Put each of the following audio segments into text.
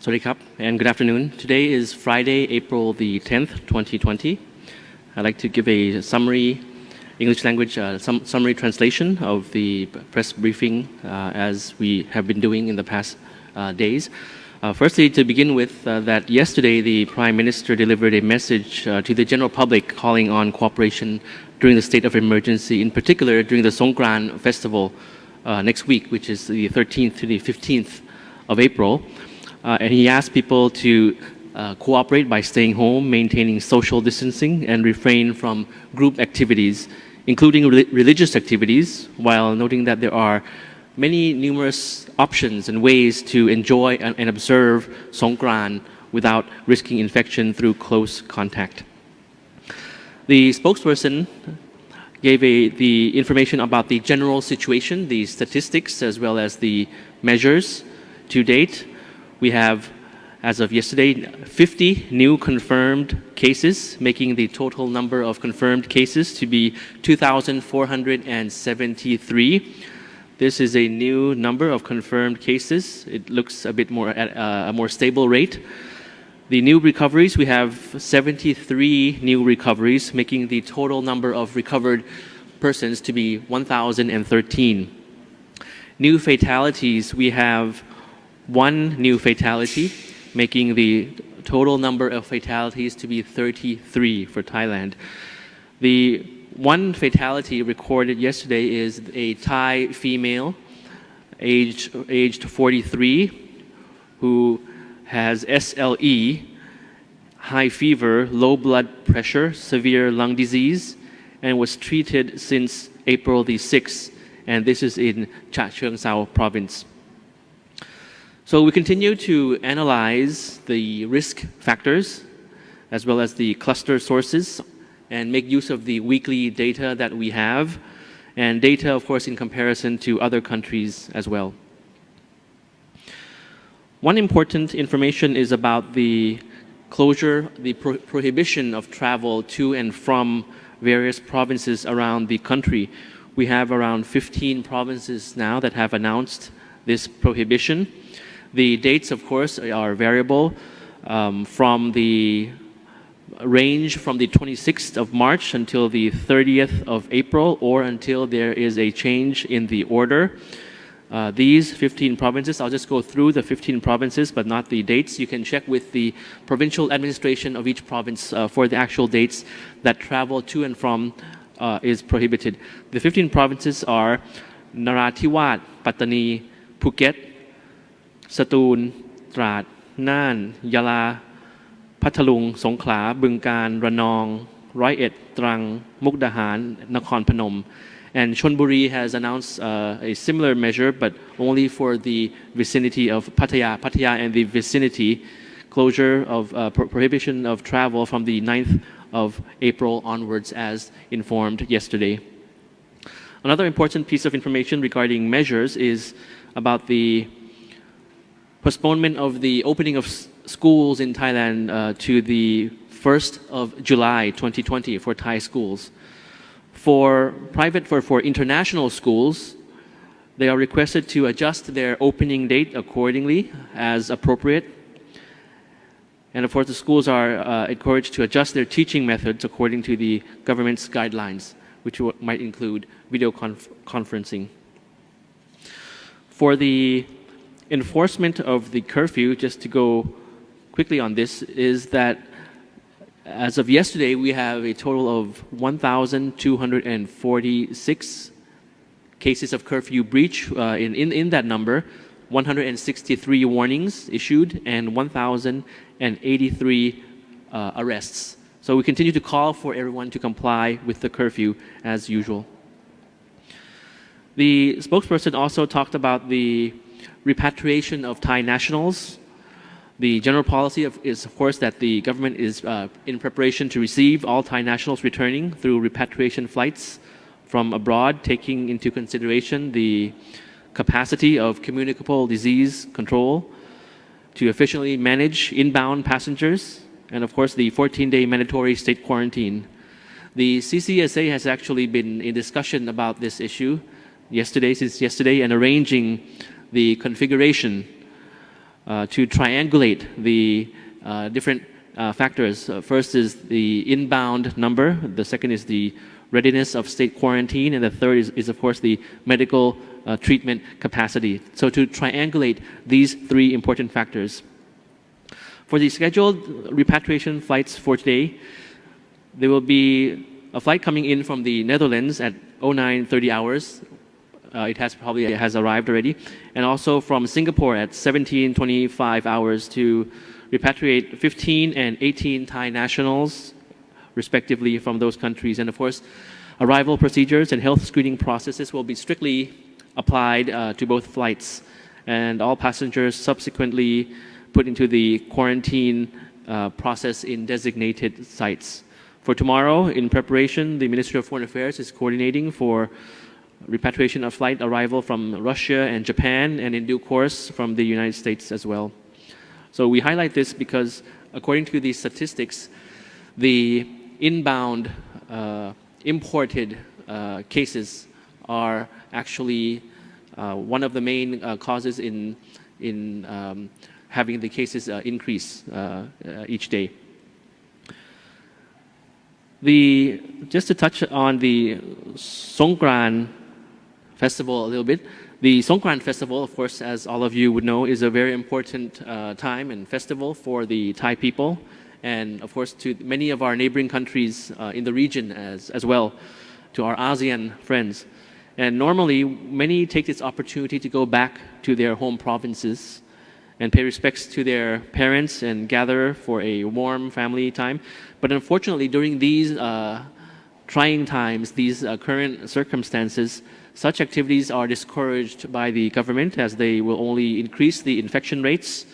Sawadee and good afternoon. Today is Friday, April the 10th, 2020. I'd like to give a summary, English language summary translation of the press briefing as we have been doing in the past days. Firstly, to begin with, that yesterday the Prime Minister delivered a message to the general public calling on cooperation during the state of emergency, in particular during the Songkran festival next week, which is the 13th to the 15th of April. And he asked people to cooperate by staying home, maintaining social distancing, and refrain from group activities, including religious activities, while noting that there are many numerous options and ways to enjoy and observe Songkran without risking infection through close contact. The spokesperson gave the information about the general situation, the statistics, as well as the measures to date. We have, as of yesterday, 50 new confirmed cases, making the total number of confirmed cases to be 2,473. This is a new number of confirmed cases. It looks a bit more at a more stable rate. The new recoveries, we have 73 new recoveries, making the total number of recovered persons to be 1,013. New fatalities, we have one new fatality, making the total number of fatalities to be 33 for Thailand. The one fatality recorded yesterday is a Thai female, aged 43, who has SLE, high fever, low blood pressure, severe lung disease, and was treated since April the 6th, and this is in Cha Cheong Sao province. So we continue to analyze the risk factors as well as the cluster sources and make use of the weekly data that we have, and data, of course, in comparison to other countries as well. One important information is about the closure, the prohibition of travel to and from various provinces around the country. We have around 15 provinces now that have announced this prohibition. The dates, of course, are variable from the range from the 26th of March until the 30th of April, or until there is a change in the order. These 15 provinces, I'll just go through the 15 provinces, but not the dates. You can check with the provincial administration of each province for the actual dates that travel to and from is prohibited. The 15 provinces are Narathiwat, Pattani, Phuket, Satun, Trat, Nan, Yala, Pathalung, Songkhla, Bungkan, Ranong, Roi Et, Trang, Mukdahan, Nakhon Phanom. And Chonburi has announced a similar measure, but only for the vicinity of Pattaya and the vicinity, closure of prohibition of travel from the 9th of April onwards, as informed yesterday. Another important piece of information regarding measures is about the postponement of the opening of schools in Thailand to the 1st of July 2020 for Thai schools. For international schools, they are requested to adjust their opening date accordingly as appropriate. And of course, the schools are encouraged to adjust their teaching methods according to the government's guidelines, which might include video conferencing. For the enforcement of the curfew, just to go quickly on this, is that as of yesterday, we have a total of 1,246 cases of curfew breach. In that number, 163 warnings issued and 1,083 arrests. So we continue to call for everyone to comply with the curfew as usual. The spokesperson also talked about the repatriation of Thai nationals. The general policy is, of course, that the government is in preparation to receive all Thai nationals returning through repatriation flights from abroad, taking into consideration the capacity of communicable disease control to efficiently manage inbound passengers, and of course the 14-day mandatory state quarantine. The CCSA has actually been in discussion about this issue since yesterday, and arranging the configuration to triangulate the different factors. First is the inbound number, the second is the readiness of state quarantine, and the third is of course, the medical treatment capacity. So to triangulate these three important factors. For the scheduled repatriation flights for today, there will be a flight coming in from the Netherlands at 09:30 hours. It has arrived already. And also from Singapore at 17:25 hours to repatriate 15 and 18 Thai nationals, respectively, from those countries. And of course, arrival procedures and health screening processes will be strictly applied to both flights. And all passengers subsequently put into the quarantine process in designated sites. For tomorrow, in preparation, the Ministry of Foreign Affairs is coordinating for repatriation of flight arrival from Russia and Japan, and in due course from the United States as well. So we highlight this because according to these statistics, the inbound imported cases are actually one of the main causes in having the cases increase each day. Just to touch on the Songkran festival a little bit. The Songkran festival, of course, as all of you would know, is a very important time and festival for the Thai people, and of course to many of our neighboring countries in the region as well, to our ASEAN friends. And normally, many take this opportunity to go back to their home provinces and pay respects to their parents and gather for a warm family time. But unfortunately, during these trying times, these current circumstances, such activities are discouraged by the government as they will only increase the infection rates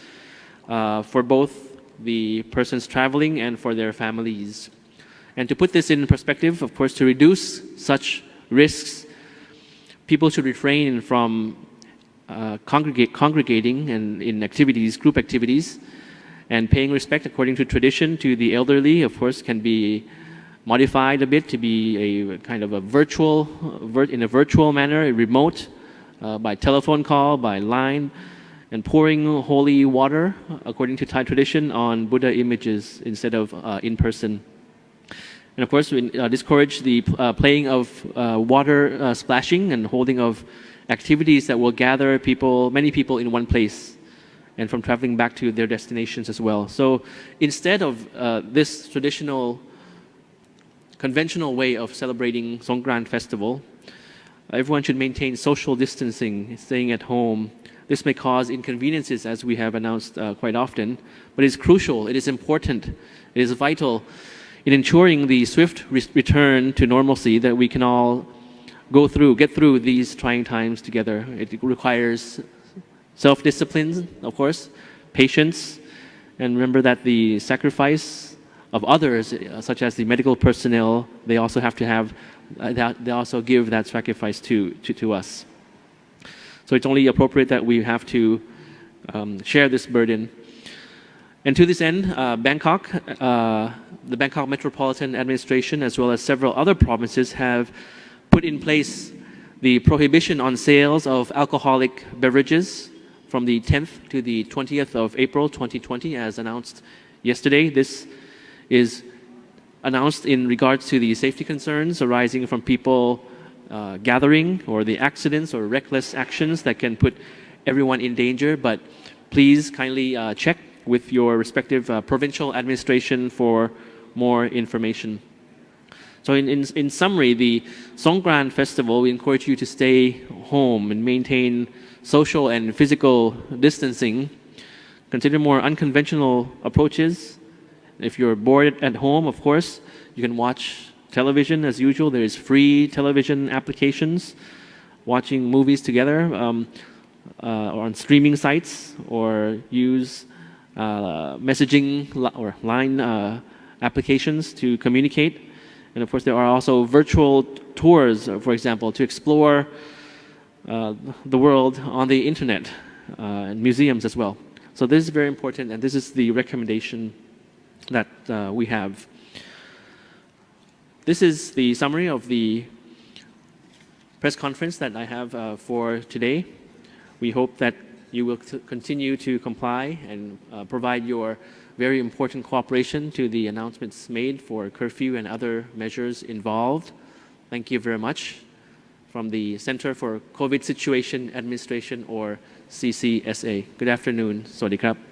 for both the persons traveling and for their families. And to put this in perspective, of course, to reduce such risks, people should refrain from congregating and in activities, group activities, and paying respect according to tradition to the elderly, of course, can be modified a bit to be a kind of a in a virtual manner, a remote, by telephone call, by line, and pouring holy water, according to Thai tradition, on Buddha images instead of in person. And of course, we discourage the playing of water splashing and holding of activities that will gather many people in one place, and from traveling back to their destinations as well. So instead of this traditional conventional way of celebrating Songkran festival, everyone should maintain social distancing, staying at home. This may cause inconveniences, as we have announced quite often, but it's crucial, it is important, it is vital in ensuring the swift return to normalcy that we can all get through these trying times together. It requires self-discipline, of course, patience, and remember that the sacrifice of others, such as the medical personnel, they also have to have they also give that sacrifice to us. So it's only appropriate that we have to share this burden. And to this end, Bangkok, the Bangkok Metropolitan Administration, as well as several other provinces, have put in place the prohibition on sales of alcoholic beverages from the 10th to the 20th of April 2020, as announced yesterday. This is announced in regards to the safety concerns arising from people gathering, or the accidents or reckless actions that can put everyone in danger. But please kindly check with your respective provincial administration for more information. So in summary, the Songkran festival, we encourage you to stay home and maintain social and physical distancing. Consider more unconventional approaches. If you're bored at home, of course, you can watch television as usual. There is free television applications, watching movies together, or on streaming sites, or use messaging or line applications to communicate. And of course, there are also virtual tours, for example, to explore the world on the internet, and museums as well. So this is very important, and this is the recommendation that we have. This is the summary of the press conference that I have for today. We hope that you will continue to comply and provide your very important cooperation to the announcements made for curfew and other measures involved. Thank you very much. From the Center for COVID Situation Administration, or CCSA. Good afternoon. สวัสดีครับ